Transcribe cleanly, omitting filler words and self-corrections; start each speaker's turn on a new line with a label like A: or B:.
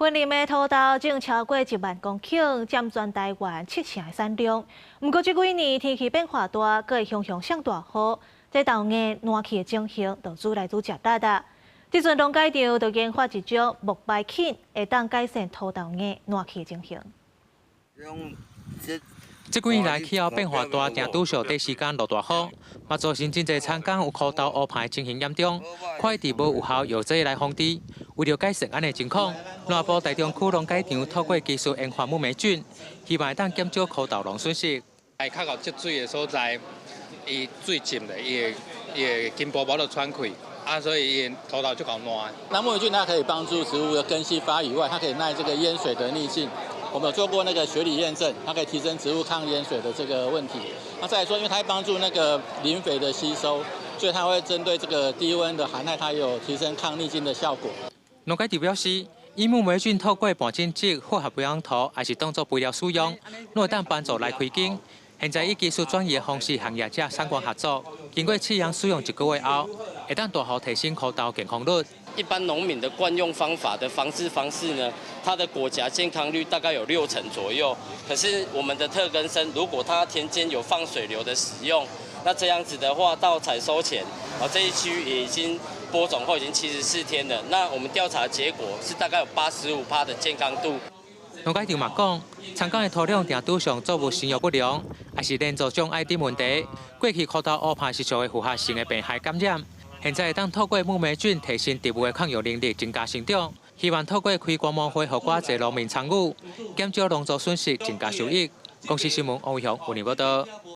A: 云林的土豆种超过1万公顷，占全台湾7成的产量。不过，这几年天气变化大，阁会向上大雨，这豆芽烂去的情形就愈来愈吃力啦。这阵农改场就研发一种木白菌，会当改善土豆芽烂去的情形。
B: 这几年来气候变化大，定拄上短时间落大雨，嘛造成真侪田间有枯豆乌排情形严重，快递无有效药剂来防治。为了改善安尼情况，南部台中区农改场透过技术研发木霉菌，希望会当减少枯豆农损失。
C: 在较高积水的所在，伊水浸咧，伊会根部无就喘气，所以伊土豆就搞烂。
D: 那木霉菌它可以帮助植物的根系发育外，它可以耐这个淹水的逆境。我们有做过那个学理验证，它可以提升植物抗淹水的这个问题。那再来说，因为它会帮助那个磷肥的吸收，所以它会针对这个低温的寒害，它有提升抗逆境的效果。
B: 农改场表示，以木霉菌透过半浸质化学培养土，还是当作肥料使用，拢会当帮助来开茎。现在以技术转移的方式，行业者相关合作，经过试验使用1个月后，会当大幅提升枯豆健康率。
E: 一般农民的惯用方法的防治方式呢，它的果荚健康率大概有60%左右。可是我们的特根生，如果它田间有放水流的使用，那这样子的话，到采收前，这一区也已经播种后已经74天了。那我们调查结果是大概有85%的健康度。
B: 农改场嘛讲，田间的土壤定拄上作物生育不良，还是连续种爱滴问题。过去枯豆乌排是属于复合性的病害感染。现在会当透过木霉菌提升植物的抗药能力，增加生长。希望透过开观望会，和寡济农民参与，减少农作损失，增加收益。公司新闻王伟雄，云林报道。